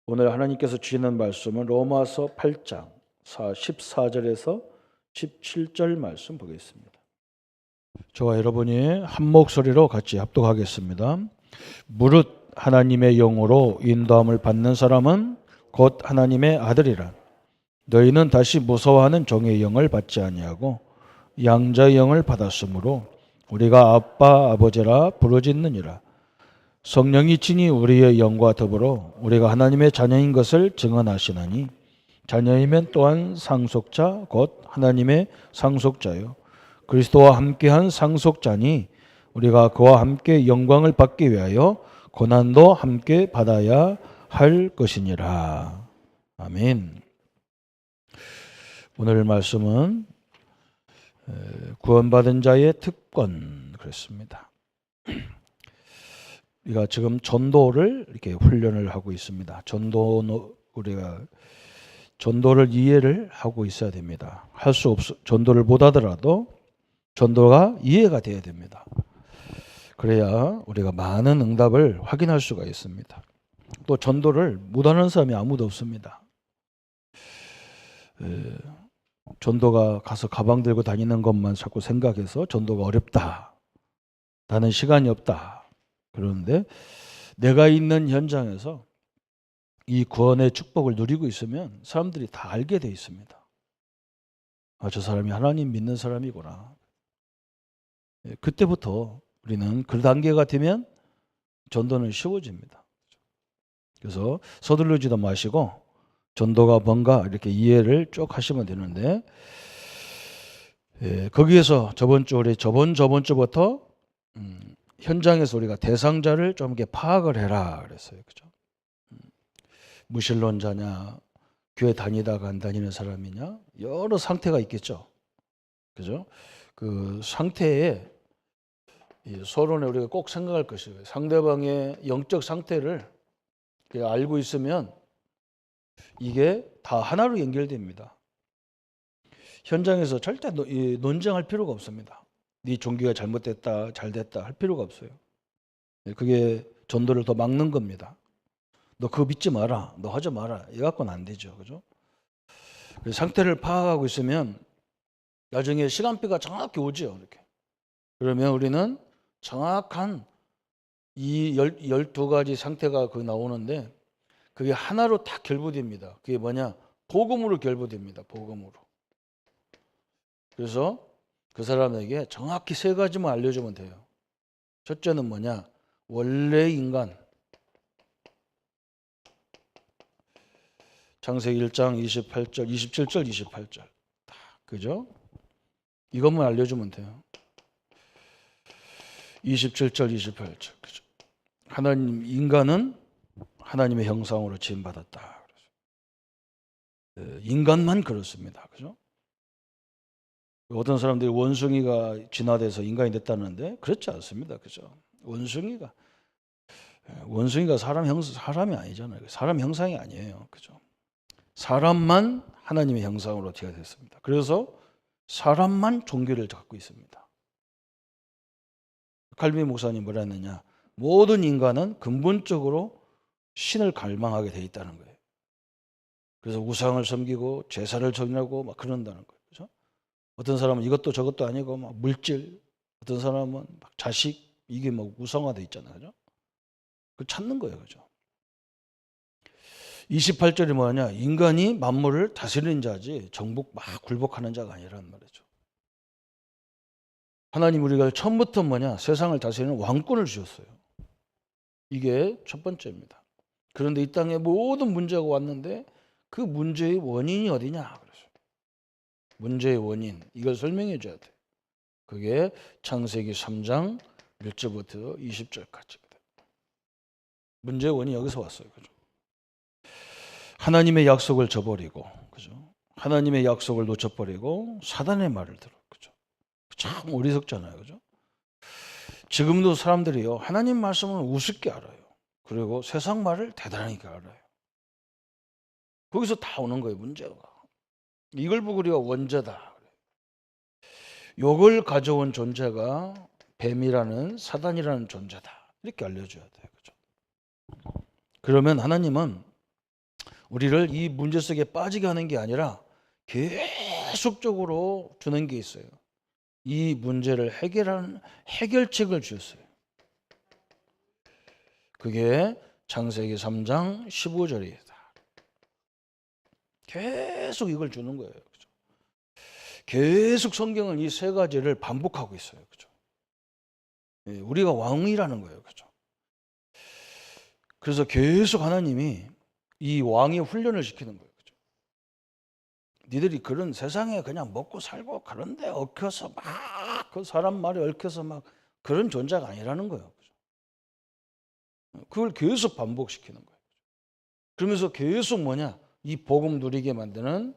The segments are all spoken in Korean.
오늘 하나님께서 주시는 말씀은 로마서 8장 14절에서 17절 말씀 보겠습니다. 저와 여러분이 한 목소리로 같이 합독하겠습니다. 무릇 하나님의 영으로 인도함을 받는 사람은 곧 하나님의 아들이라. 너희는 다시 무서워하는 종의 영을 받지 아니하고 양자의 영을 받았으므로 우리가 아빠 아버지라 부르짖느니라. 성령이 친히 우리의 영과 더불어 우리가 하나님의 자녀인 것을 증언하시나니 자녀이면 또한 상속자 곧 하나님의 상속자요 그리스도와 함께한 상속자니 우리가 그와 함께 영광을 받기 위하여 고난도 함께 받아야 할 것이니라. 아멘. 오늘 말씀은 구원받은 자의 특권 그랬습니다. 우리가 지금 전도를 이렇게 훈련을 하고 있습니다. 우리가 전도를 이해를 하고 있어야 됩니다. 전도를 못 하더라도 전도가 이해가 돼야 됩니다. 그래야 우리가 많은 응답을 확인할 수가 있습니다. 또 전도를 못하는 사람이 아무도 없습니다. 전도가 가서 가방 들고 다니는 것만 자꾸 생각해서 전도가 어렵다. 나는 시간이 없다. 그런데 내가 있는 현장에서 이 구원의 축복을 누리고 있으면 사람들이 다 알게 돼 있습니다. 아, 저 사람이 하나님 믿는 사람이구나. 그때부터 우리는 그 단계가 되면 전도는 쉬워집니다. 그래서 서두르지도 마시고 전도가 뭔가 이렇게 이해를 쭉 하시면 되는데 거기에서 저번 주부터 현장에서 우리가 대상자를 좀 이렇게 파악을 해라 그랬어요. 그죠? 무신론자냐, 교회 다니다가 안 다니는 사람이냐, 여러 상태가 있겠죠. 그죠? 그 상태에 서론에 우리가 꼭 생각할 것이에요. 상대방의 영적 상태를 알고 있으면 이게 다 하나로 연결됩니다. 현장에서 절대 논쟁할 필요가 없습니다. 네 종교가 잘못됐다, 잘됐다 할 필요가 없어요. 그게 전도를 더 막는 겁니다. 너 그거 믿지 마라, 너 하지 마라. 이 갖고는 안 되죠, 그죠? 상태를 파악하고 있으면 나중에 시간표가 정확히 오죠, 이렇게. 그러면 우리는 정확한 이 12가지 상태가 나오는데 그게 하나로 다 결부됩니다. 그게 뭐냐? 복음으로 결부됩니다. 복음으로. 그래서 그 사람에게 정확히 3가지만 알려주면 돼요. 첫째는 뭐냐? 원래 인간. 창세기 1장 28절, 27절, 28절. 그죠? 이것만 알려주면 돼요. 27절, 28절. 그죠? 인간은 하나님의 형상으로 지음받았다. 인간만 그렇습니다. 그죠? 어떤 사람들이 원숭이가 진화돼서 인간이 됐다는데 그렇지 않습니다. 그죠? 원숭이가 사람이 아니잖아요. 사람 형상이 아니에요. 그죠? 사람만 하나님의 형상으로 되어졌습니다. 그래서 사람만 종교를 갖고 있습니다. 칼빈 목사님 뭐라 했느냐? 모든 인간은 근본적으로 신을 갈망하게 돼 있다는 거예요. 그래서 우상을 섬기고 제사를 지내고 막 그런다는 거예요. 그렇죠? 어떤 사람은 이것도 저것도 아니고 막 물질, 어떤 사람은 막 자식, 이게 막 우상화돼 있잖아요. 그죠? 그 찾는 거예요. 그죠? 28절이 뭐냐? 인간이 만물을 다스리는 자지 막 굴복하는 자가 아니라는 말이죠. 하나님 우리가 처음부터 세상을 다스리는 왕권을 주셨어요. 이게 첫 번째입니다. 그런데 이 땅에 모든 문제가 왔는데 그 문제의 원인이 어디냐? 문제의 원인, 이걸 설명해 줘야 돼. 그게 창세기 3장 1절부터 20절까지입니다. 문제의 원인이 여기서 왔어요. 그죠? 하나님의 약속을 저버리고, 그죠? 하나님의 약속을 놓쳐버리고 사단의 말을 들어. 그죠? 참 어리석잖아요. 그죠? 지금도 사람들이요, 하나님 말씀을 우습게 알아요. 그리고 세상 말을 대단하게 알아요. 거기서 다 오는 거예요, 문제가. 이걸 보고 우리가 원죄다. 요걸 가져온 존재가 뱀이라는 사단이라는 존재다. 이렇게 알려줘야 돼요. 그죠? 그러면 하나님은 우리를 이 문제 속에 빠지게 하는 게 아니라 계속적으로 주는 게 있어요. 이 문제를 해결하는 해결책을 주셨어요. 그게 창세기 3장 15절이다. 계속 이걸 주는 거예요. 그죠? 계속 성경은 이 세 가지를 반복하고 있어요. 그죠? 우리가 왕이라는 거예요. 그죠? 그래서 계속 하나님이 이 왕의 훈련을 시키는 거예요. 그죠? 니들이 그런 세상에 그냥 먹고 살고 그런데 얽혀서 막 그 사람 말에 얽혀서 막 그런 존재가 아니라는 거예요. 그죠? 그걸 계속 반복시키는 거예요. 그러면서 계속 뭐냐? 이 복음 누리게 만드는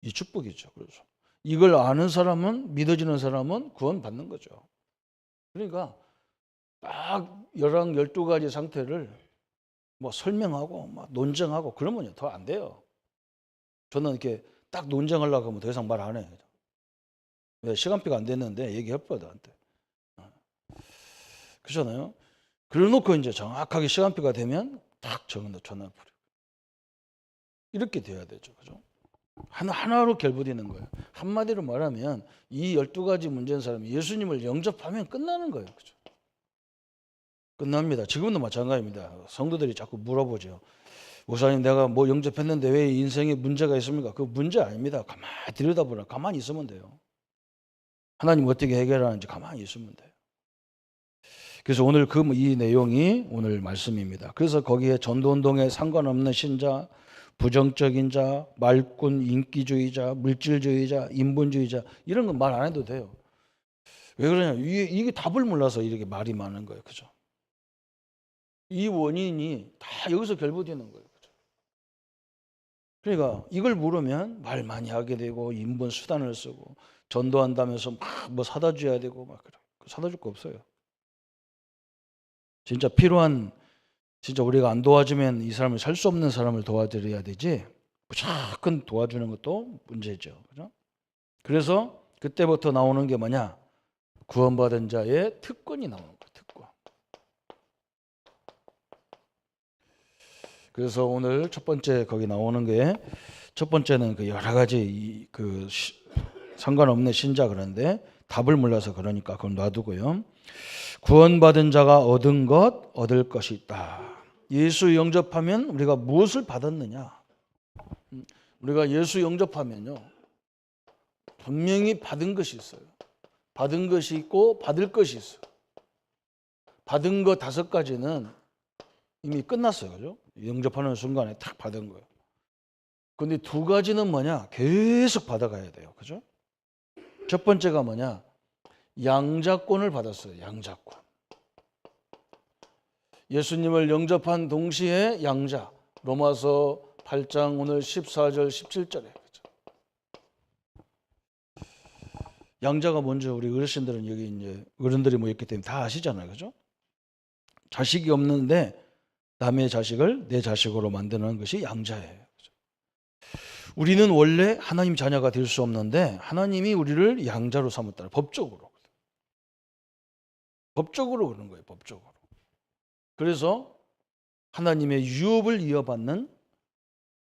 이 축복이죠. 그래서 이걸 아는 사람은, 믿어지는 사람은 구원받는 거죠. 그러니까 딱 11, 12가지 상태를 뭐 설명하고 막 논쟁하고 그러면 더 안 돼요. 저는 이렇게 딱 논쟁하려고 하면 더 이상 말 안 해요. 왜? 시간표가 안 됐는데 얘기할 거야 너한테. 그렇잖아요. 그래놓고 이제 정확하게 시간표가 되면 딱 전화를 버려. 이렇게 돼야 되죠. 그죠? 하나로 결부되는 거예요. 한마디로 말하면 이 12가지 문제인 사람이 예수님을 영접하면 끝나는 거예요. 그죠? 끝납니다. 지금도 마찬가지입니다. 성도들이 자꾸 물어보죠. 목사님, 내가 뭐 영접했는데 왜 인생에 문제가 있습니까? 그 문제 아닙니다. 가만히 들여다보라. 가만히 있으면 돼요. 하나님 어떻게 해결하는지 가만히 있으면 돼요. 그래서 오늘 이 내용이 오늘 말씀입니다. 그래서 거기에 전도운동에 상관없는 신자, 부정적인 자, 말꾼, 인기주의자, 물질주의자, 인본주의자 이런 건 말 안 해도 돼요. 왜 그러냐? 이게 답을 몰라서 이렇게 말이 많은 거예요. 그죠? 이 원인이 다 여기서 결부되는 거예요. 그죠? 그러니까 이걸 물으면 말 많이 하게 되고 인본 수단을 쓰고 전도한다면서 막 뭐 사다 줘야 되고 막 그래. 사다 줄 거 없어요. 진짜 필요한 진짜 우리가 안 도와주면 이 사람을 살 수 없는 사람을 도와드려야 되지. 무조건 도와주는 것도 문제죠. 그죠? 그래서 그때부터 나오는 게 뭐냐? 구원받은 자의 특권이 나오는 거예요. 특권. 그래서 오늘 첫 번째 거기 나오는 게 첫 번째는 그 여러 가지 상관없는 신자 그런데 답을 몰라서 그러니까 그건 놔두고요. 구원받은 자가 얻은 것 얻을 것이 있다. 예수 영접하면 우리가 무엇을 받았느냐? 우리가 예수 영접하면요 분명히 받은 것이 있어요. 받은 것이 있고 받을 것이 있어요. 받은 거 5가지는 이미 끝났어요. 그죠? 영접하는 순간에 딱 받은 거예요. 근데 2가지는 뭐냐? 계속 받아가야 돼요. 그죠? 첫 번째가 뭐냐? 양자권을 받았어요. 양자권. 예수님을 영접한 동시에 양자. 로마서 8장 오늘 14절 17절에. 그죠? 양자가 뭔지 우리 어르신들은 여기 이제 어른들이 모였기 때문에 다 아시잖아요. 그죠? 자식이 없는데 남의 자식을 내 자식으로 만드는 것이 양자예요. 우리는 원래 하나님 자녀가 될 수 없는데 하나님이 우리를 양자로 삼았다. 법적으로. 법적으로 그런 거예요. 법적으로. 그래서 하나님의 유업을 이어받는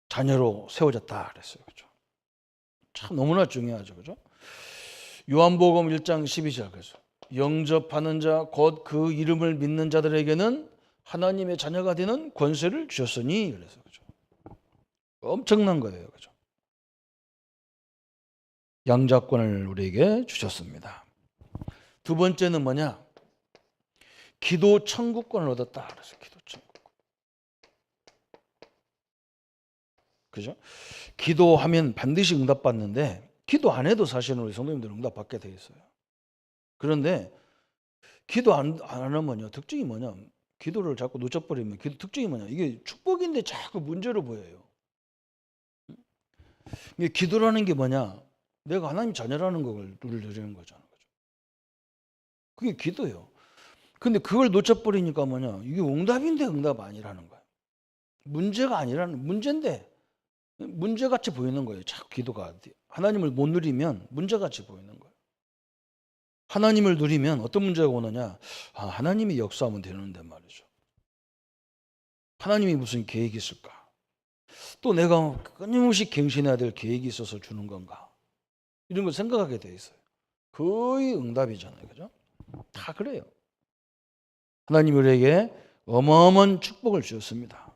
자녀로 세워졌다 그랬어요. 그죠? 참 너무나 중요하죠. 그죠? 요한복음 1장 12절 그래서 영접하는 자 곧 그 이름을 믿는 자들에게는 하나님의 자녀가 되는 권세를 주셨으니 그래서 그죠? 엄청난 거예요. 그죠? 양자권을 우리에게 주셨습니다. 2번째는 뭐냐? 기도 천국권을 얻었다. 그래서 기도 천국권. 그죠? 기도하면 반드시 응답받는데 기도 안 해도 사실은 우리 성도님들은 응답받게 돼 있어요. 그런데 기도 안 하면요. 특징이 뭐냐? 기도를 자꾸 놓쳐버리면 기도 특징이 뭐냐? 이게 축복인데 자꾸 문제로 보여요. 이게 기도라는 게 뭐냐? 내가 하나님 자녀라는 걸 누리는 거잖아요. 그게 기도예요. 근데 그걸 놓쳐버리니까 뭐냐? 이게 응답인데 응답 아니라는 거예요. 문제가 아니라는 문제인데 문제같이 보이는 거예요. 자꾸 기도가 하나님을 못 누리면 문제같이 보이는 거예요. 하나님을 누리면 어떤 문제가 오느냐? 하나님이 역사하면 되는데 말이죠. 하나님이 무슨 계획이 있을까? 또 내가 끊임없이 갱신해야 될 계획이 있어서 주는 건가? 이런 걸 생각하게 돼 있어요. 거의 응답이잖아요. 그죠? 다 그래요. 하나님 우리에게 어마어마한 축복을 주셨습니다.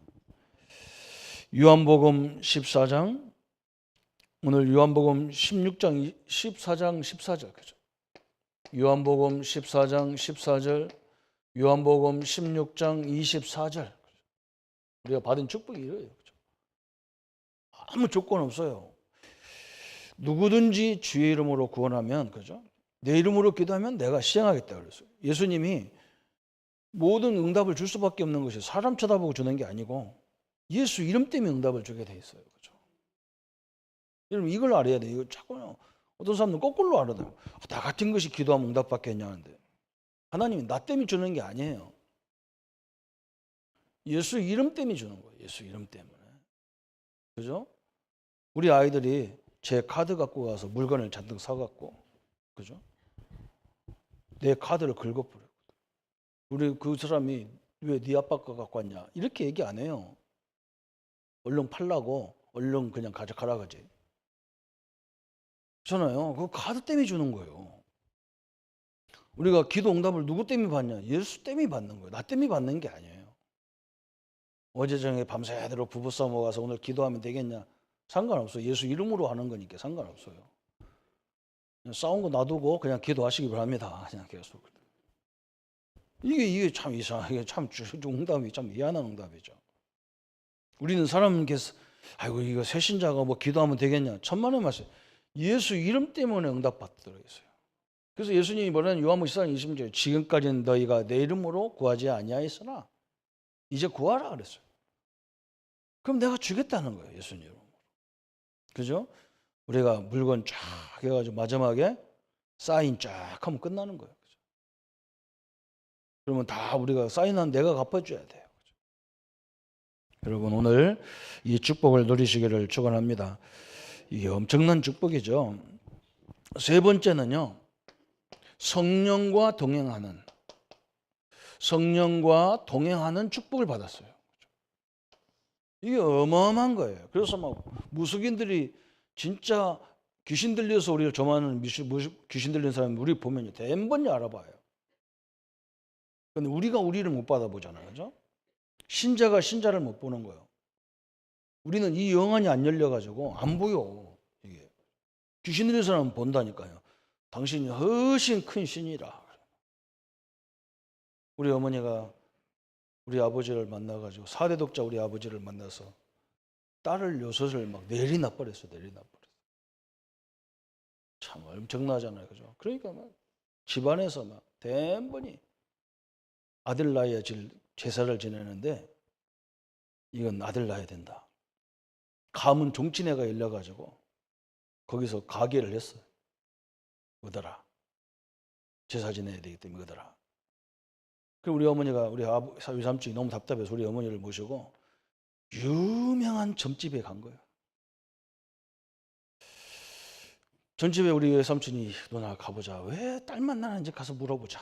요한복음 14장, 오늘 요한복음 16장, 14장, 14절. 그죠? 요한복음 14장 14절, 요한복음 16장 24절. 우리가 받은 축복이 이래요. 그죠? 아무 조건 없어요. 누구든지 주의 이름으로 구원하면, 그죠? 내 이름으로 기도하면 내가 시행하겠다 그랬어요. 예수님이 모든 응답을 줄 수밖에 없는 것이 사람 쳐다보고 주는 게 아니고 예수 이름 때문에 응답을 주게 돼 있어요. 그죠? 여러분 이걸 알아야 돼요. 이거 자꾸 어떤 사람들은 거꾸로 알아요. 나 같은 것이 기도하면 응답 받겠냐 하는데 하나님이 나 때문에 주는 게 아니에요. 예수 이름 때문에 주는 거예요. 예수 이름 때문에. 그죠? 우리 아이들이 제 카드 갖고 가서 물건을 잔뜩 사갖고, 그죠? 내 카드를 긁어버려요. 우리 그 사람이 왜 네 아빠 거 갖고 왔냐? 이렇게 얘기 안 해요. 얼른 팔라고, 얼른 그냥 가져가라 그지. 그렇잖아요. 그 카드 때문에 주는 거예요. 우리가 기도 응답을 누구 때문에 받냐? 예수 때문에 받는 거예요. 나 때문에 받는 게 아니에요. 어제 저녁에 밤새도록 부부싸움 가서 오늘 기도하면 되겠냐? 상관없어요. 예수 이름으로 하는 거니까 상관없어요. 싸운 거 놔두고 그냥 기도하시기 바랍니다. 그냥 계속. 이게 참 이상하게 참 응답이 참 미안한 응답이죠. 우리는 사람께서 아이고 이거 새신자가 뭐 기도하면 되겠냐? 천만의 말씀. 예수 이름 때문에 응답 받도록 했어요. 그래서 예수님이 뭐라는 요한복음 14장 20절 지금까지는 너희가 내 이름으로 구하지 아니하였으나 이제 구하라 그랬어요. 그럼 내가 주겠다는 거예요. 예수님 이름으로. 그죠? 우리가 물건 쫙 해가지고 마지막에 사인 쫙 하면 끝나는 거예요. 그죠? 그러면 다 우리가 사인한 내가 갚아줘야 돼요. 그죠? 여러분 오늘 이 축복을 누리시기를 축원합니다. 이게 엄청난 축복이죠. 세 번째는요. 성령과 동행하는 축복을 받았어요. 이게 어마어마한 거예요. 그래서 막 무속인들이 진짜 귀신 들려서 우리를 점하는 귀신 들린 사람이 우리 보면요 대번히 알아봐요. 근데 우리가 우리를 못 받아보잖아요. 그죠? 신자가 신자를 못 보는 거예요. 우리는 이 영안이 안 열려가지고 안 보여. 이게 귀신 들린 사람은 본다니까요. 당신이 훨씬 큰 신이라. 우리 어머니가 우리 아버지를 만나가지고 4대 독자 우리 아버지를 만나서 딸을 6을 막 내리나 버렸어. 참 엄청나잖아요. 그죠? 그러니까 막 집안에서 막 대번히 아들 낳아야 제사를 지내는데 이건 아들 낳아야 된다. 가문 종친회가 열려가지고 거기서 가계를 했어요. 얻어라. 제사 지내야 되기 때문에 얻어라. 그리고 우리 어머니가 우리 외삼촌이 너무 답답해서 우리 어머니를 모시고 유명한 점집에 간 거예요. 점집에 우리 외삼촌이 누나 가보자. 왜 딸만 나는지 가서 물어보자.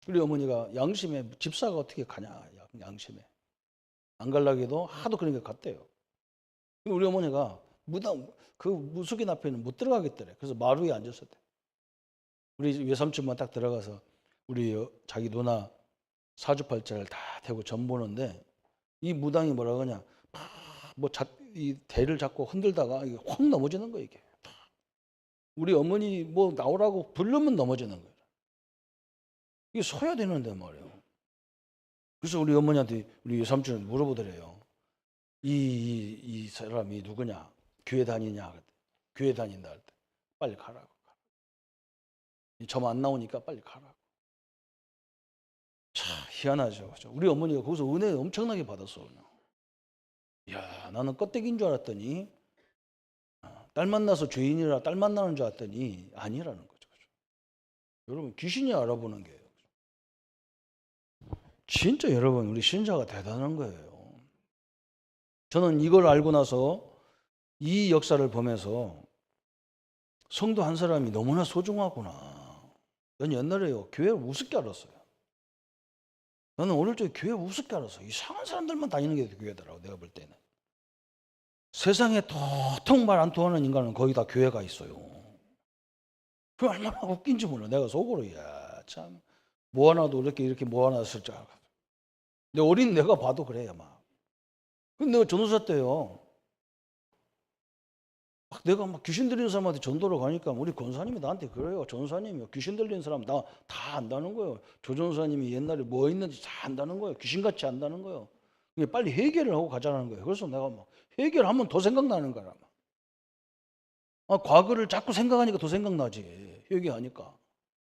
우리 어머니가 양심에 집사가 어떻게 가냐. 양심에. 안 갈라기도 하도 그런 게 갔대요. 우리 어머니가 그 무속인 앞에는 못 들어가겠더래. 그래서 마루에 앉았었대. 우리 외삼촌만 딱 들어가서 우리 자기 누나 사주팔자를 다 대고 전 보는데 이 무당이 뭐라 그러냐 이 대를 잡고 흔들다가 이게 확 넘어지는 거예요. 이게 우리 어머니 뭐 나오라고 부르면 넘어지는 거예요. 이게 서야 되는데 말이에요. 그래서 우리 어머니한테 우리 외삼촌이 물어보더래요. 이 사람이 누구냐? 교회 다니냐? 교회 다닌다 할 때 빨리 가라고. 점 안 나오니까 빨리 가라고. 참 희한하죠. 그렇죠? 우리 어머니가 거기서 은혜 엄청나게 받았어. 야, 나는 껍데기인 줄 알았더니 딸 만나서 죄인이라 딸 만나는 줄 알았더니 아니라는 거죠. 그렇죠? 여러분 귀신이 알아보는 게요. 진짜 여러분 우리 신자가 대단한 거예요. 저는 이걸 알고 나서 이 역사를 보면서 성도 한 사람이 너무나 소중하구나. 난 옛날에요 교회를 우습게 알았어요. 나는 어릴 때 교회 우습게 알았어. 이상한 사람들만 다니는 게 교회더라고 내가 볼 때는. 세상에 도통 말 안 통하는 인간은 거의 다 교회가 있어요. 그 얼마나 웃긴지 몰라. 내가 속으로 야 참 모아놔도 이렇게 모아놨을 줄 알아. 내 어린 내가 봐도 그래 막. 근데 내가 전도사 때요. 막 내가 막 귀신 들리는 사람한테 전도를 가니까 우리 권사님이 나한테 그래요. 전사님이요. 귀신 들리는 사람 다 안다는 거예요. 조 전사님이 옛날에 뭐 있는지 다 안다는 거예요. 귀신같이 안다는 거예요. 이게 빨리 해결을 하고 가자는 거예요. 그래서 내가 막 해결하면 더 생각나는 거야. 과거를 자꾸 생각하니까 더 생각나지. 얘기하니까.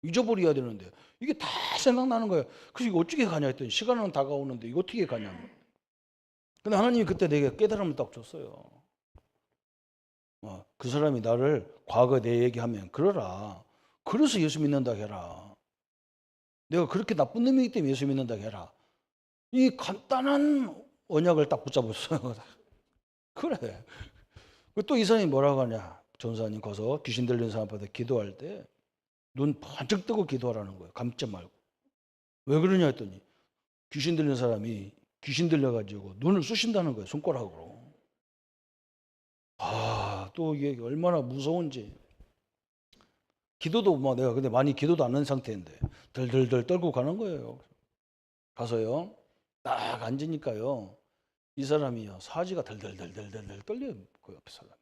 잊어버려야 되는데 이게 다 생각나는 거예요. 그래서 이거 어떻게 가냐 했더니 시간은 다가오는데 이거 어떻게 가냐. 근데 하나님이 그때 내게 깨달음을 딱 줬어요. 그 사람이 나를 과거 내 얘기하면 그러라. 그래서 예수 믿는다 해라. 내가 그렇게 나쁜 놈이기 때문에 예수 믿는다 해라. 이 간단한 언약을 딱 붙잡았어요. 그래. 또 이 사람이 뭐라고 하냐. 전사님 가서 귀신 들린 사람 앞에 기도할 때 눈 번쩍 뜨고 기도하라는 거예요. 감지 말고. 왜 그러냐 했더니 귀신 들린 사람이 귀신 들려가지고 눈을 쑤신다는 거예요. 손가락으로. 또 이게 얼마나 무서운지. 기도도 뭐 내가 근데 많이 기도도 안 한 상태인데 덜덜덜 떨고 가는 거예요. 가서요. 딱 앉으니까요. 이 사람이요. 사지가 덜덜덜덜덜 떨려요. 그 옆에 사람.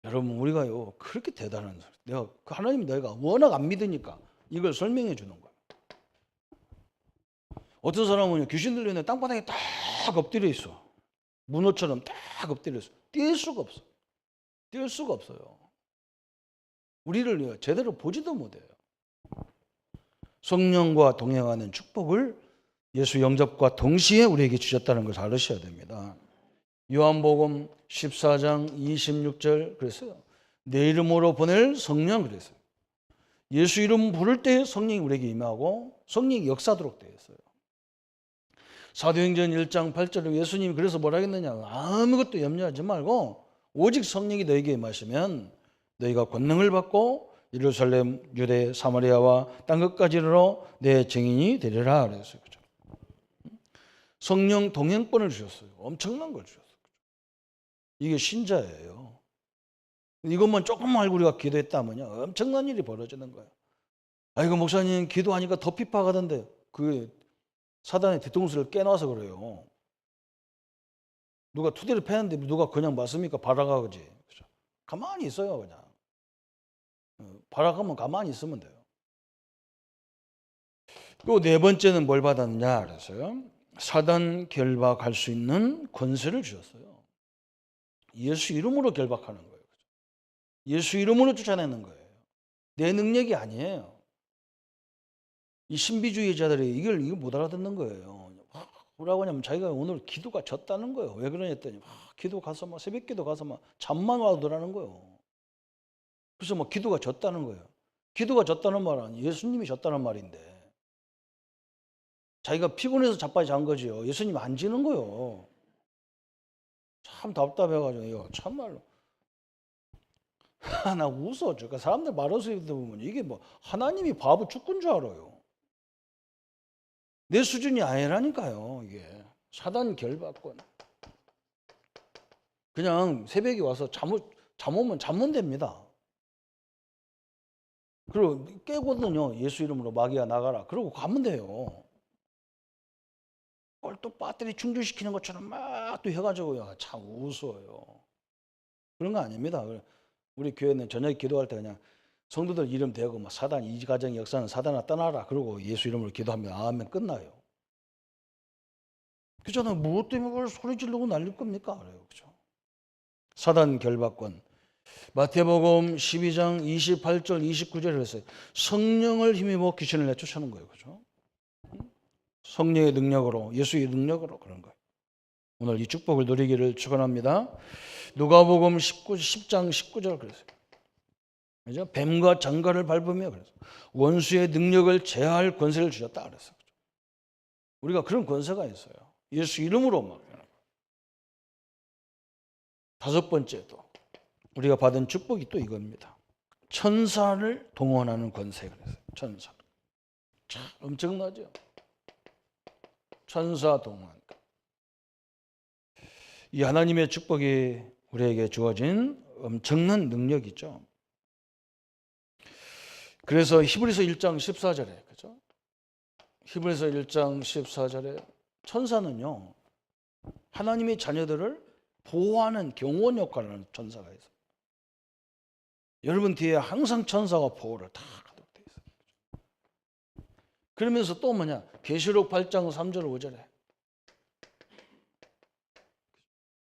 여러분 우리가요. 그렇게 대단한 사람. 내가 하나님 내가 워낙 안 믿으니까 이걸 설명해 주는 거예요. 어떤 사람은 귀신 들리는 땅바닥에 딱 엎드려 있어. 문어처럼 딱 엎드려 있어. 뛸 수가 없어. 뛸 수가 없어요. 우리를 제대로 보지도 못해요. 성령과 동행하는 축복을 예수 영접과 동시에 우리에게 주셨다는 걸 알으셔야 됩니다. 요한복음 14장 26절 그랬어요. 내 이름으로 보낼 성령 그랬어요. 예수 이름 부를 때 성령이 우리에게 임하고 성령이 역사하도록 되어 있어요. 사도행전 1장 8절에 예수님이 그래서 뭐라 했느냐. 아무것도 염려하지 말고 오직 성령이 너에게 임하시면 너희가 권능을 받고 예루살렘, 유대, 사마리아와 땅 끝까지 이르러 내 증인이 되리라 그랬어요. 그죠? 성령 동행권을 주셨어요. 엄청난 걸 주셨어요. 이게 신자예요. 이것만 조금 알고 우리가 기도했다면요. 엄청난 일이 벌어지는 거예요. 이거 목사님 기도하니까 더 핍박하던데 그 사단의 뒤통수를 깨놔서 그래요. 누가 투대를 패는데 누가 그냥 맞습니까? 바라가 그지. 그렇죠? 가만히 있어요 그냥. 바라가면 가만히 있으면 돼요. 또 네 번째는 뭘 받았느냐 그랬어요. 사단 결박할 수 있는 권세를 주셨어요. 예수 이름으로 결박하는 거예요. 예수 이름으로 쫓아내는 거예요. 내 능력이 아니에요. 이 신비주의자들이 이걸 못 알아듣는 거예요. 뭐라고 하냐면 자기가 오늘 기도가 졌다는 거예요. 왜 그러냐 했더니 기도 가서 막 새벽 기도 가서 막 잠만 와더라는 거예요. 그래서 막 기도가 졌다는 거예요. 기도가 졌다는 말은 예수님이 졌다는 말인데 자기가 피곤해서 자빠져 잔 거지요. 예수님 안 지는 거예요. 참 답답해가지고 참말로 나 웃어. 그러니까 사람들 말해서 보면 이게 뭐 하나님이 바보 죽군 줄 알아요. 내 수준이 아니라니까요. 이게 사단 결박권. 그냥 새벽에 와서 잠 오면 잠은 됩니다. 그리고 깨거든요. 예수 이름으로 마귀야 나가라. 그러고 가면 돼요. 그걸 또 배터리 충전시키는 것처럼 막 또 해가지고요. 참 우스워요. 그런 거 아닙니다. 우리 교회는 저녁에 기도할 때 그냥 성도들 이름 대고 막 사단 이 가정의 역사는 사단아 떠나라. 그러고 예수 이름으로 기도하면 아멘 끝나요. 그잖아요. 무엇 때문에 그걸 소리 지르고 날릴 겁니까? 그래요. 그죠? 사단 결박권. 마태복음 12장 28절 29절에 그랬어요. 성령을 힘입어 귀신을 내쫓아는 거예요. 그죠? 성령의 능력으로 예수의 능력으로 그런 거예요. 오늘 이 축복을 누리기를 축원합니다. 누가복음 10장 19절 그랬어요. 그죠? 뱀과 장가를 밟으며 그래서 원수의 능력을 제어할 권세를 주셨다 그랬어요. 우리가 그런 권세가 있어요. 예수 이름으로 막. 다섯 번째도 우리가 받은 축복이 또 이겁니다. 천사를 동원하는 권세 그랬어요. 천사. 참 엄청나죠. 천사 동원. 이 하나님의 축복이 우리에게 주어진 엄청난 능력이죠. 그래서 히브리서 1장 14절에 그죠? 히브리서 1장 14절에 천사는요, 하나님의 자녀들을 보호하는 경호원 역할을 하는 천사가 있어요. 여러분 뒤에 항상 천사가 보호를 다 하도록 되어 있어요. 그러면서 또 뭐냐? 계시록 8장 3절 5절에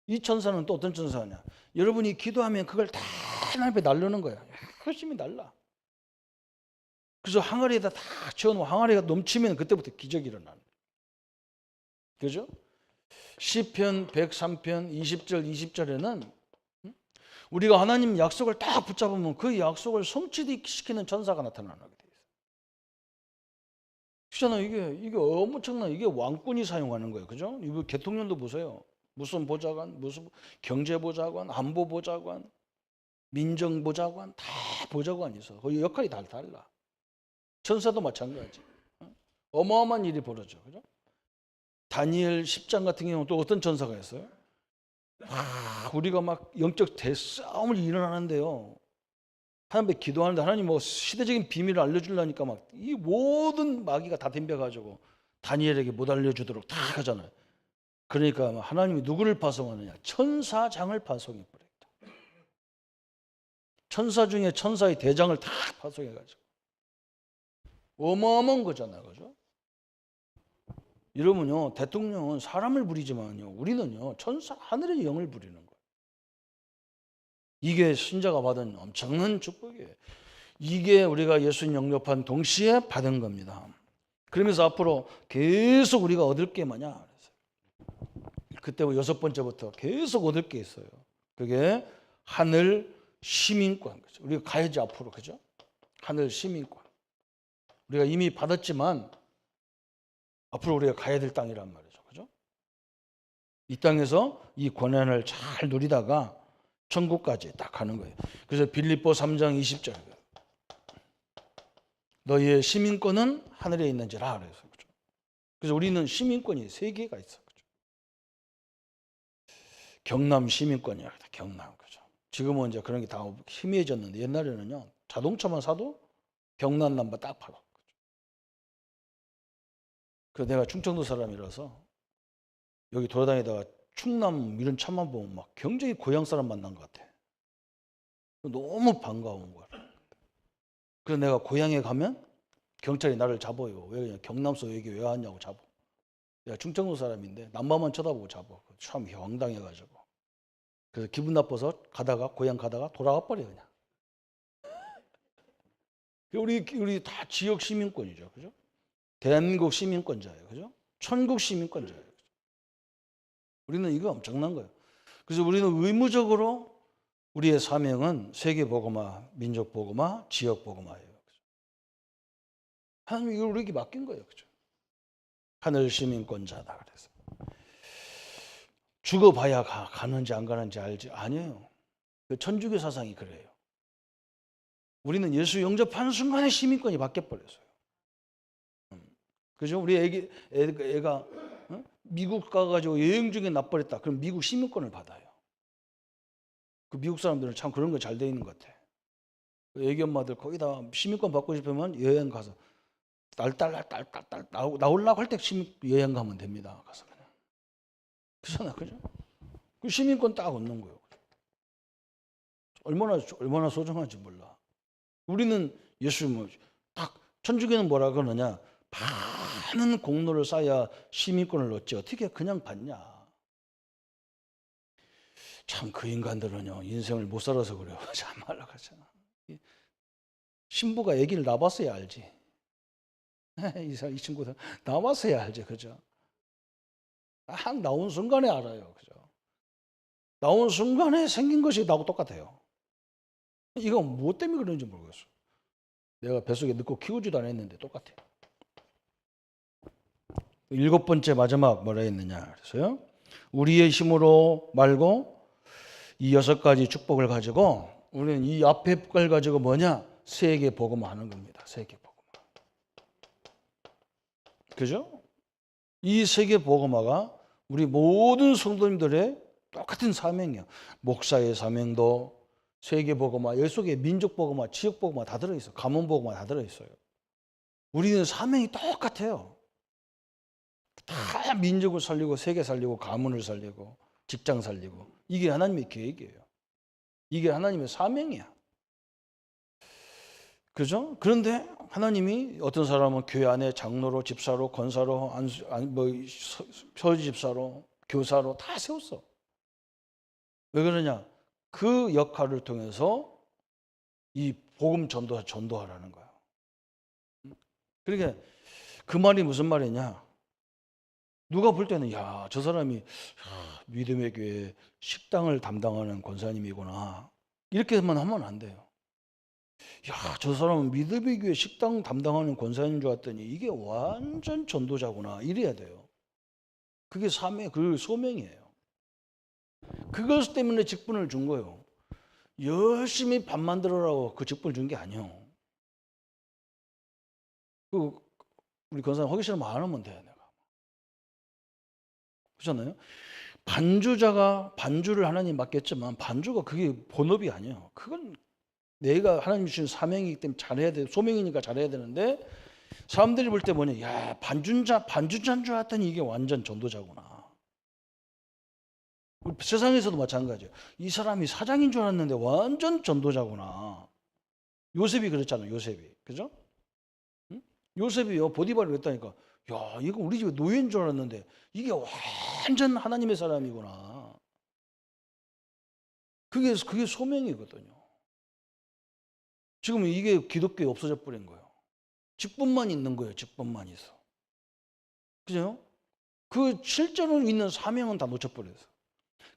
이 천사는 또 어떤 천사냐? 여러분이 기도하면 그걸 다 하나님 앞에 날르는 거야. 열심히 날라. 그래서 항아리에다 다 채워놓고 항아리가 넘치면 그때부터 기적이 일어나는 거예요. 그죠? 시편 103편 20절 20절에는 우리가 하나님 약속을 딱 붙잡으면 그 약속을 성취시키는 천사가 나타나게 돼 있어요. 그렇잖아요. 이게 엄청난, 이게 왕권이 사용하는 거예요. 그죠? 이거 대통령도 보세요. 무슨 보좌관, 무슨 경제보좌관, 안보보좌관, 민정보좌관, 다 보좌관이 있어. 그 역할이 다 달라. 천사도 마찬가지. 어마어마한 일이 벌어져. 그죠? 다니엘 10장 같은 경우는 또 어떤 천사가 있어요? 우리가 막 영적 대싸움을 일어나는데요. 하나님 앞에 기도하는데 하나님 뭐 시대적인 비밀을 알려주려니까 막 이 모든 마귀가 다 덤벼가지고 다니엘에게 못 알려주도록 다 하잖아요. 그러니까 하나님이 누구를 파송하느냐? 천사장을 파송해버렸다. 천사 중에 천사의 대장을 다 파송해가지고 어마어마한 거잖아요. 그죠? 여러분요, 대통령은 사람을 부리지만요, 우리는요, 천사, 하늘의 영을 부리는 거예요. 이게 신자가 받은 엄청난 축복이에요. 이게 우리가 예수님 영접한 동시에 받은 겁니다. 그러면서 앞으로 계속 우리가 얻을 게 뭐냐? 그때 6번째부터 계속 얻을 게 있어요. 그게 하늘 시민권. 그죠? 우리가 가야지 앞으로. 그죠? 하늘 시민권. 우리가 이미 받았지만 앞으로 우리가 가야 될 땅이란 말이죠. 그죠? 이 땅에서 이 권한을 잘 누리다가 천국까지 딱 가는 거예요. 그래서 빌립보 3장 20절. 너희의 시민권은 하늘에 있는지라 그래서. 그죠? 그래서 우리는 시민권이 3개가 있어. 그죠? 경남 시민권이야. 경남. 그죠? 지금은 이제 그런 게 다 희미해졌는데 옛날에는요. 자동차만 사도 경남 넘버 딱 팔아. 그래서 내가 충청도 사람이라서 여기 돌아다니다가 충남 이런 차만 보면 막 굉장히 고향 사람 만난 것 같아. 너무 반가운 거야. 그래서 내가 고향에 가면 경찰이 나를 잡아요. 왜 경남서 여기 왜 왔냐고 잡아. 내가 충청도 사람인데 남마만 쳐다보고 잡아. 참 황당해가지고. 그래서 기분 나빠서 가다가 고향 가다가 돌아가 버려 그냥. 우리 다 지역 시민권이죠, 그죠? 대한민국 시민권자예요, 그죠? 천국 시민권자예요. 그죠? 우리는 이거 엄청난 거예요. 그래서 우리는 의무적으로 우리의 사명은 세계 복음화, 민족 복음화, 지역 복음화예요. 그죠? 하나님이 이걸 우리에게 맡긴 거예요, 그죠? 하늘 시민권자다 그래서 죽어봐야 가는지 안 가는지 알지? 아니에요. 그 천주교 사상이 그래요. 우리는 예수 영접하는 순간에 시민권이 바뀌어버렸어요. 그죠? 우리 애가 미국 가가지고 여행 중에 나버렸다. 그럼 미국 시민권을 받아요. 그 미국 사람들은 참 그런 거 잘 돼 있는 것 같아. 애기 엄마들 거기다 시민권 받고 싶으면 여행 가서 딸 나오려고 할 때 여행 가면 됩니다. 가서 그냥. 그잖아, 그죠? 그 시민권 딱 얻는 거예요. 얼마나 소중한지 몰라. 우리는 예수 딱 천주교는 뭐라 그러느냐? 많은 공로를 쌓아야 시민권을 얻지 어떻게 그냥 받냐? 참 그 인간들은요 인생을 못 살아서 그래요. 참 말라가잖아. 신부가 아기를 낳아봤어야 알지. 이 친구들 낳아봤어야 알지, 그죠? 딱 나온 순간에 알아요, 그죠? 나온 순간에 생긴 것이 나하고 똑같아요. 이거 뭐 때문에 그런지 모르겠어. 내가 뱃속에 넣고 키우지도 않았는데 똑같아. 7번째 마지막 뭐라 했느냐 그래서요. 우리의 힘으로 말고 이 6가지 축복을 가지고 우리는 이 앞에 걸 가지고 뭐냐? 세계 복음화하는 겁니다. 세계 복음화. 그죠? 이 세계 복음화가 우리 모든 성도님들의 똑같은 사명이야. 목사의 사명도 세계복음화, 여기 속에 민족복음화, 지역복음화 다 들어있어. 가문복음화 다 들어있어요. 우리는 사명이 똑같아요. 다 민족을 살리고 세계 살리고 가문을 살리고 직장 살리고 이게 하나님의 계획이에요. 이게 하나님의 사명이야. 그죠? 그런데 하나님이 어떤 사람은 교회 안에 장로로, 집사로, 권사로, 서지 집사로, 교사로 다 세웠어. 왜 그러냐? 그 역할을 통해서 이 복음 전도하라는 거야. 그러니까 그 말이 무슨 말이냐? 누가 볼 때는 야, 저 사람이 믿음의 교회 식당을 담당하는 권사님이구나. 이렇게만 하면 안 돼요. 야, 저 사람은 믿음의 교회 식당 담당하는 권사님인 줄 알았더니 이게 완전 전도자구나. 이래야 돼요. 그게 그 소명이에요. 그것 때문에 직분을 준 거예요. 열심히 밥 만들어라고 그 직분을 준 게 아니에요. 우리 권사님 하기 싫으면 안 하면 돼, 내가. 그렇잖아요? 반주자가 반주를 하나님 맡겼지만 반주가 그게 본업이 아니에요. 그건 내가 하나님 주신 사명이기 때문에 잘해야 돼. 소명이니까 잘해야 되는데 사람들이 볼 때 뭐냐? 야, 반주자인 줄 알았더니 이게 완전 전도자구나. 세상에서도 마찬가지예요. 이 사람이 사장인 줄 알았는데 완전 전도자구나. 요셉이 그랬잖아요. 요셉이. 그죠? 응? 요셉이요. 보디발을 그랬다니까. 야, 이거 우리 집에 노예인 줄 알았는데 이게 완전 하나님의 사람이구나. 그게 소명이거든요. 지금 이게 기독교에 없어져 버린 거예요. 직분만 있는 거예요. 직분만 있어. 그죠? 그 실제로 있는 사명은 다 놓쳐버렸어.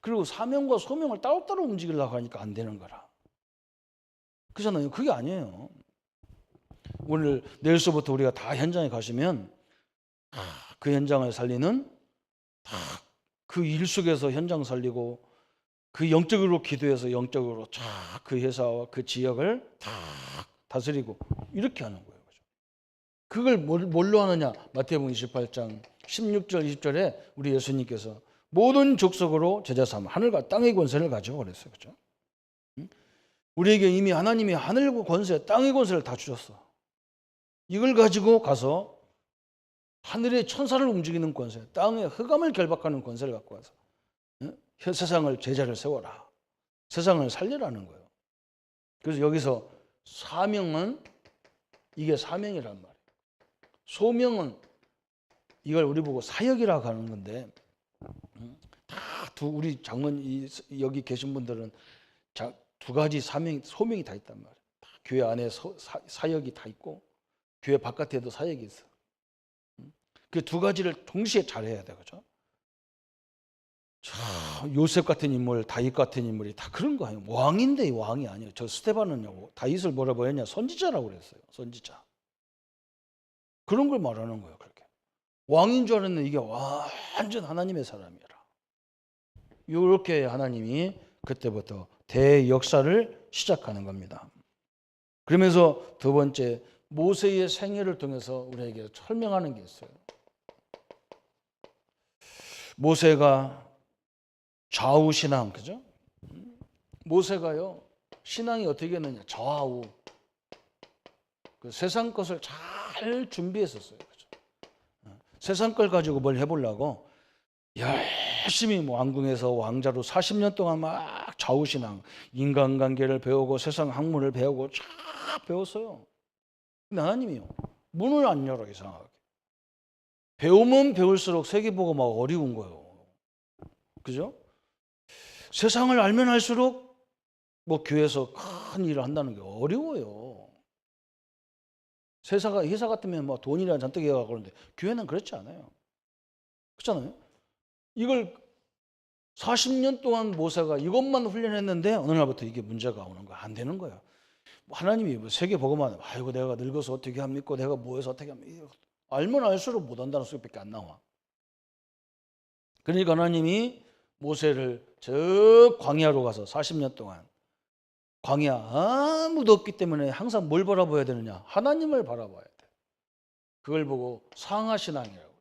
그리고 사명과 소명을 따로따로 움직이려고 하니까 안 되는 거라. 그렇잖아요. 그게 아니에요. 오늘 내일서부터 우리가 다 현장에 가시면 그 현장을 살리는 그 일 속에서 현장 살리고 그 영적으로 기도해서 영적으로 그 회사와 그 지역을 다스리고 이렇게 하는 거예요. 그걸 뭘로 하느냐? 마태복음 28장 16절 20절에 우리 예수님께서 모든 족속으로 제자 삼아 하늘과 땅의 권세를 가지고 그랬어요. 그렇죠? 우리에게 이미 하나님이 하늘과 권세, 땅의 권세를 다 주셨어. 이걸 가지고 가서 하늘의 천사를 움직이는 권세, 땅의 흑암을 결박하는 권세를 갖고 와서 세상을 제자를 세워라. 세상을 살리라는 거예요. 그래서 여기서 사명은 이게 사명이란 말이에요. 소명은 이걸 우리 보고 사역이라고 하는 건데 우리 장로님 여기 계신 분들은 두 가지 소명이 다 있단 말이에요. 교회 안에 사역이 다 있고 교회 바깥에도 사역이 있어. 그 두 가지를 동시에 잘해야 돼, 그죠? 요셉 같은 인물, 다윗 같은 인물이 다 그런 거 아니에요. 왕인데 왕이 아니에요. 저 스데반은요, 다윗을 뭐라고 했냐? 선지자라고 그랬어요. 선지자. 그런 걸 말하는 거예요. 그렇게 왕인 줄 알았는데 이게 완전 하나님의 사람이라. 이렇게 하나님이 그때부터 대역사를 시작하는 겁니다. 그러면서 두 번째 모세의 생애를 통해서 우리에게 설명하는 게 있어요. 모세가 좌우 신앙, 그죠? 모세가요 신앙이 어떻게 했느냐? 좌우. 그 세상 것을 잘 준비했었어요. 그죠? 세상 걸 가지고 뭘 해보려고 열심히 왕궁에서 왕자로 40년 동안 막 좌우 신앙, 인간관계를 배우고 세상 학문을 배우고 쫙 배웠어요. 근데 하나님이요 문을 안 열어. 이상하게 배우면 배울수록 세계복음화 어려운 거예요. 그죠? 세상을 알면 알수록 뭐 교회에서 큰 일을 한다는 게 어려워요. 회사 같으면 뭐 돈이랑 잔뜩 해가고 그러는데 교회는 그렇지 않아요. 그렇잖아요. 이걸 40년 동안 모세가 이것만 훈련했는데 어느 날부터 이게 문제가 오는 거야. 안 되는 거야. 하나님이 뭐 세계복음화 아이고 내가 늙어서 어떻게 합니까? 내가 뭐해서 어떻게 합니까? 알면 알수록 못한다는 소리밖에 안 나와. 그러니까 하나님이 모세를 저 광야로 가서 40년 동안 광야 아무도 없기 때문에 항상 뭘 바라봐야 되느냐? 하나님을 바라봐야 돼. 그걸 보고 상하신앙이라고.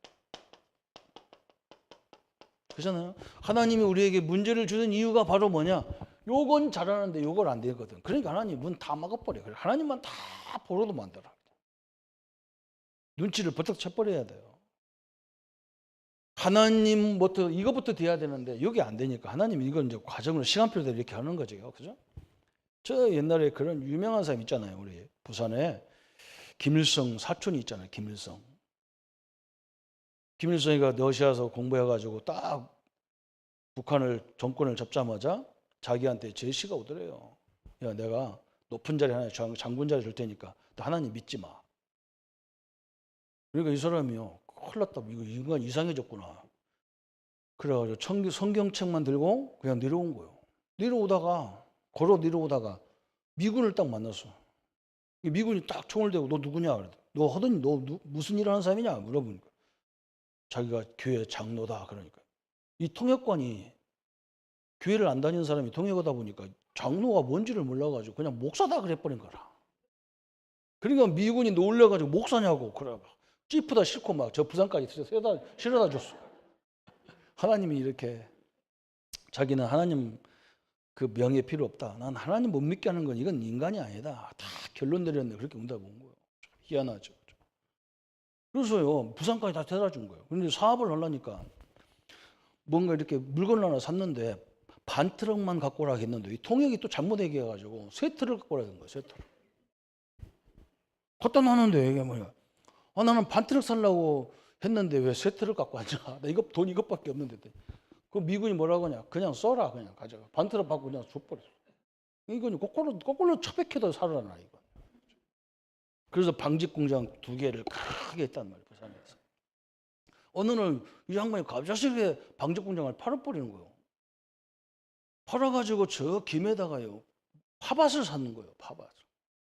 그렇잖아요. 하나님이 우리에게 문제를 주는 이유가 바로 뭐냐? 요건 잘하는데 요걸 안 되거든. 그러니까 하나님 문 다 막아버려. 그래. 하나님만 다 보로도 만들어. 눈치를 버뜩 쳐버려야 돼요. 하나님부터 이거부터 돼야 되는데 여기 안 되니까 하나님 이건 이제 과정을 시간표대로 이렇게 하는 거죠. 그죠? 저 옛날에 그런 유명한 사람 있잖아요. 우리 부산에 김일성 사촌이 있잖아요. 김일성. 김일성이가 러시아에서 공부해가지고 딱 북한을 정권을 잡자마자 자기한테 제시가 오더래요. 야, 내가 높은 자리 하나 장군 자리 줄 테니까 너 하나님 믿지 마. 그러니까 이 사람이요. 큰일 났다. 이거 인간 이상해졌구나. 그래가지고 성경책만 들고 그냥 내려온 거예요. 걸어 내려오다가 미군을 딱 만났어. 미군이 딱 총을 대고 너 누구냐? 그래. 너 무슨 일 하는 사람이냐? 물어보니까 자기가 교회 장로다. 그러니까 이 통역관이 교회를 안 다니는 사람이 통역하다 보니까 장로가 뭔지를 몰라가지고 그냥 목사다 그래버린 거라. 그러니까 미군이 놀래가지고 목사냐고 그래. 찌푸다 싫고 막 저 부산까지 실어다 줬어. 하나님이 이렇게 자기는 하나님 그 명예 필요 없다. 난 하나님 못 믿게 하는 건 이건 인간이 아니다. 다 결론 내렸는데 그렇게 응답 온 거예요. 희한하죠. 그래서요 부산까지 다 데려다 준 거예요. 그런데 사업을 하려니까 뭔가 이렇게 물건을 하나 샀는데 반 트럭만 갖고 오라 했는데 이 통역이 또 잘못 얘기해가지고 세 트럭 갖고 오라 한 거예요. 세 트럭. 갖다 놨는데 이게 뭐야? 나는 반 트럭 살라고 했는데 왜 세 트럭 갖고 왔냐? 나 이거 돈 이것밖에 없는데. 그 미군이 뭐라고 하냐? 그냥 써라, 그냥 가져가. 반 트럭 받고 그냥 줘버렸어. 이건 거꾸로 처박혀도 살아나 이거. 그래서 방직 공장 2개를 크게 했단 말이에요, 부산에서. 어느 날 이 양반이 갑자기 방직 공장을 팔아버리는 거예요. 팔아가지고 저 김에다가요 팥밭을 사는 거예요. 팥밭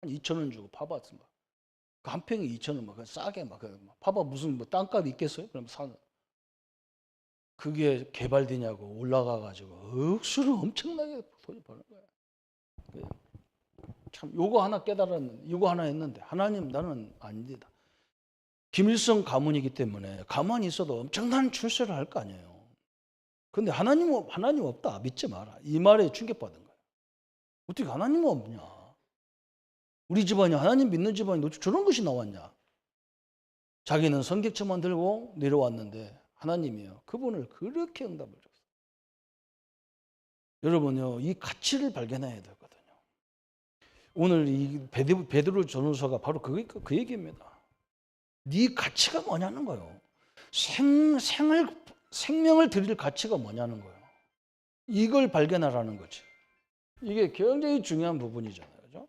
한 2,000원 주고 팥밭을 막. 한 평에 2,000원 막 싸게 막 팥밭 무슨 뭐 땅값이 있겠어요? 그럼 사는. 그게 개발되냐고 올라가가지고 억수로 엄청나게 돈이 버는 거야. 참 요거 하나 깨달았는데, 요거 하나 했는데 하나님 나는 아닙니다. 김일성 가문이기 때문에 가만히 있어도 엄청난 출세를 할 거 아니에요. 근데 하나님 없다 믿지 마라. 이 말에 충격받은 거예요. 어떻게 하나님 없냐? 우리 집안이 하나님 믿는 집안이 어떻게 저런 것이 나왔냐? 자기는 성경책만 들고 내려왔는데 하나님이요 그분을 그렇게 응답을 줬어요. 여러분요 이 가치를 발견해야 되거든요. 오늘 이 베드로 전후서가 바로 그 얘기입니다. 네 가치가 뭐냐는 거예요. 생명을 드릴 가치가 뭐냐는 거예요. 이걸 발견하라는 거지. 이게 굉장히 중요한 부분이잖아요. 그죠?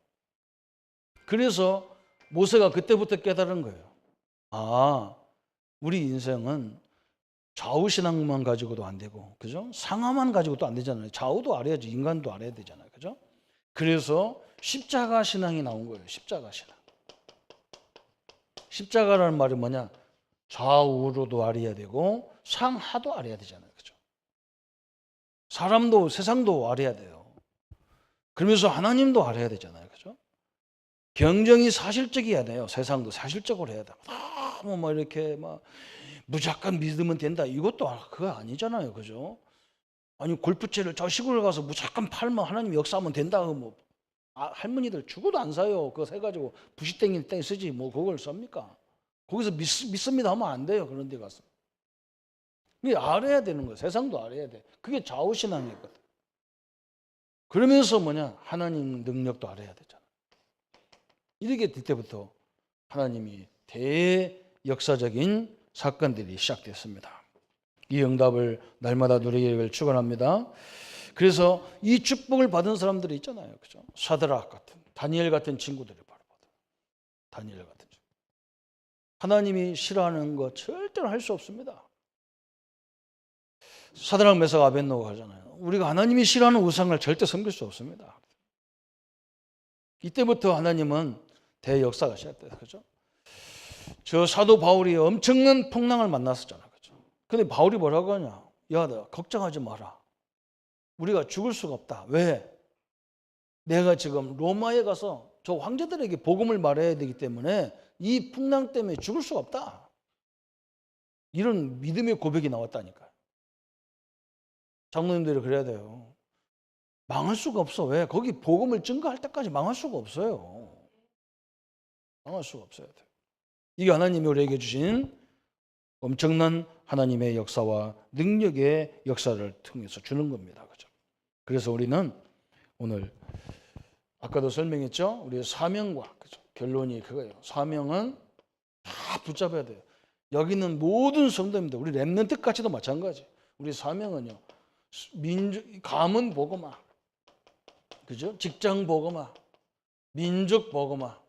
그래서 모세가 그때부터 깨달은 거예요. 우리 인생은 좌우신앙만 가지고도 안 되고, 그죠? 상하만 가지고도 안 되잖아요. 좌우도 알아야지, 인간도 알아야 되잖아요. 그죠? 그래서 십자가 신앙이 나온 거예요. 십자가 신앙. 십자가라는 말이 뭐냐? 좌우로도 알아야 되고 상하도 알아야 되잖아요. 그죠? 사람도 세상도 알아야 돼요. 그러면서 하나님도 알아야 되잖아요. 그죠? 경쟁이 사실적이어야 돼요. 세상도 사실적으로 해야 돼. 너무 뭐 이렇게 막 무조건 믿으면 된다. 이것도 그거 아니잖아요. 그죠? 아니 골프채를 저 시골 가서 무조건 팔면 하나님 역사하면 된다. 뭐 할머니들 죽어도 안 사요. 그거 사가지고 부시땡이 땡 쓰지 뭐 그걸 씁니까? 거기서 믿습니다 하면 안 돼요. 그런 데 가서. 이게 알아야 되는 거예요. 세상도 알아야 돼. 그게 좌우신앙이거든. 그러면서 뭐냐? 하나님 능력도 알아야 되잖아. 이렇게 될 때부터 하나님이 대역사적인 사건들이 시작됐습니다. 이 응답을 날마다 누리기를 축원합니다. 그래서 이 축복을 받은 사람들이 있잖아요. 그죠? 사드락 같은, 다니엘 같은 친구들이 바로 받아요. 다니엘 같은 친구. 하나님이 싫어하는 거 절대로 할 수 없습니다. 사드락 메삭 아벳노가 하잖아요. 우리가 하나님이 싫어하는 우상을 절대 섬길 수 없습니다. 이때부터 하나님은 대역사가 시작돼요. 그죠? 저 사도 바울이 엄청난 풍랑을 만났었잖아요. 그죠? 근데 바울이 뭐라고 하냐? 야, 너 걱정하지 마라. 우리가 죽을 수가 없다. 왜? 내가 지금 로마에 가서 저 황제들에게 복음을 말해야 되기 때문에 이 풍랑 때문에 죽을 수가 없다. 이런 믿음의 고백이 나왔다니까요. 장로님들이 그래야 돼요. 망할 수가 없어. 왜? 거기 복음을 증거할 때까지 망할 수가 없어요. 망할 수가 없어야 돼. 이게 하나님이 우리에게 주신 엄청난 하나님의 역사와 능력의 역사를 통해서 주는 겁니다. 그죠? 그래서 우리는 오늘 아까도 설명했죠? 우리의 사명과, 그죠? 결론이 그거예요. 사명은 다 붙잡아야 돼요. 여기는 모든 성도입니다. 우리 렘넌트까지도 마찬가지. 우리 사명은요. 가문 복음화, 그죠? 직장 복음화, 민족 복음화,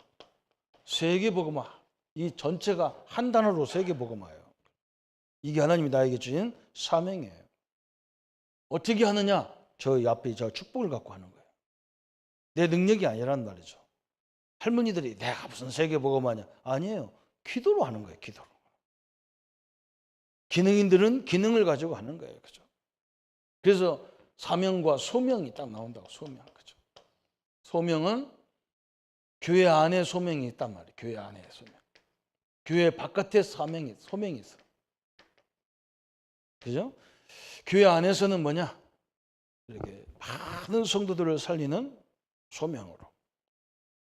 세계 복음화. 이 전체가 한 단어로 세계 복음화예요. 이게 하나님이 나에게 주신 사명이에요. 어떻게 하느냐? 저 앞에 저 축복을 갖고 하는 거예요. 내 능력이 아니란 말이죠. 할머니들이 내가 무슨 세계 복음화냐? 아니에요. 기도로 하는 거예요. 기도로. 기능인들은 기능을 가지고 하는 거예요. 그죠? 그래서 사명과 소명이 딱 나온다고. 소명. 그죠? 소명은 교회 안에 소명이 있단 말이에요. 교회 안에 소명. 교회 바깥에 소명이 있어. 그죠? 교회 안에서는 뭐냐? 이렇게 많은 성도들을 살리는 소명으로.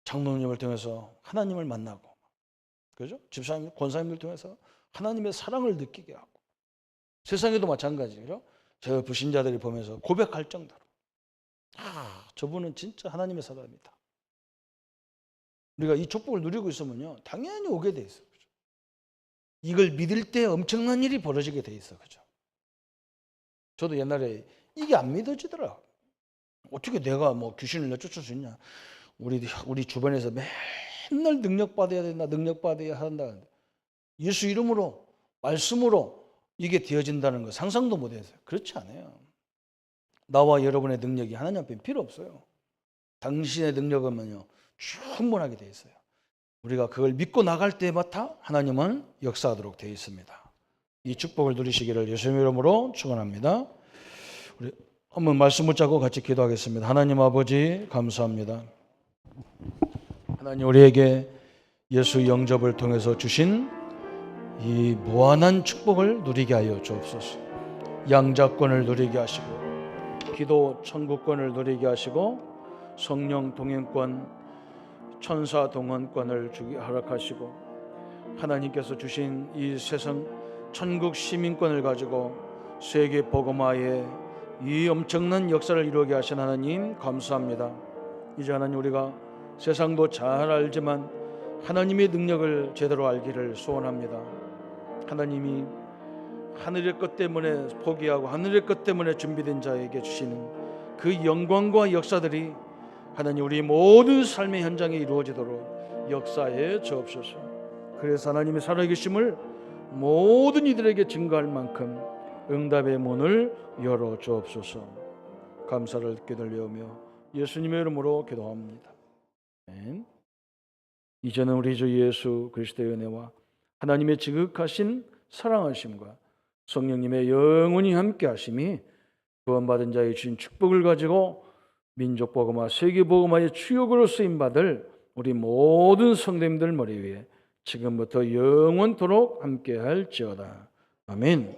장로님을 통해서 하나님을 만나고, 그죠? 집사님, 권사님들 통해서 하나님의 사랑을 느끼게 하고, 세상에도 마찬가지죠. 저 불신자들이 보면서 고백할 정도로, 저분은 진짜 하나님의 사람이다. 우리가 이 축복을 누리고 있으면요, 당연히 오게 돼 있어요. 그죠? 이걸 믿을 때 엄청난 일이 벌어지게 돼 있어, 그죠? 저도 옛날에 이게 안 믿어지더라. 어떻게 내가 뭐 귀신을 내쫓을 수 있냐? 우리 주변에서 맨날 능력 받아야 된다, 능력 받아야 한다. 예수 이름으로, 말씀으로 이게 되어진다는 거 상상도 못했어요. 그렇지 않아요. 나와 여러분의 능력이 하나님 앞에 필요 없어요. 당신의 능력은요 충분하게 되어 있어요. 우리가 그걸 믿고 나갈 때마다 하나님은 역사하도록 되어 있습니다. 이 축복을 누리시기를 예수님 이름으로 축원합니다. 우리 한번 말씀 붙잡고 같이 기도하겠습니다. 하나님 아버지 감사합니다. 하나님 우리에게 예수 영접을 통해서 주신 이 무한한 축복을 누리게 하여 주옵소서. 양자권을 누리게 하시고, 기도 천국권을 누리게 하시고, 성령 동행권, 천사 동원권을 주기 허락하시고, 하나님께서 주신 이 세상 천국 시민권을 가지고 세계 복음화에 이 엄청난 역사를 이루게 하신 하나님 감사합니다. 이제 하나님 우리가 세상도 잘 알지만 하나님의 능력을 제대로 알기를 소원합니다. 하나님이 하늘의 것 때문에 포기하고 하늘의 것 때문에 준비된 자에게 주시는 그 영광과 역사들이 하나님 우리 모든 삶의 현장에 이루어지도록 역사해 주옵소서. 그래서 하나님의 살아계심을 모든 이들에게 증거할 만큼 응답의 문을 열어 주옵소서. 감사를 기도하며 예수님의 이름으로 기도합니다. 아멘. 이제는 우리 주 예수 그리스도의 은혜와 하나님의 지극하신 사랑하심과 성령님의 영원히 함께 하심이 구원받은 자의 주신 축복을 가지고 민족 복음화, 세계 복음화의 주역으로 쓰임 받을 우리 모든 성도님들 머리 위에 지금부터 영원토록 함께 할지어다. 아멘.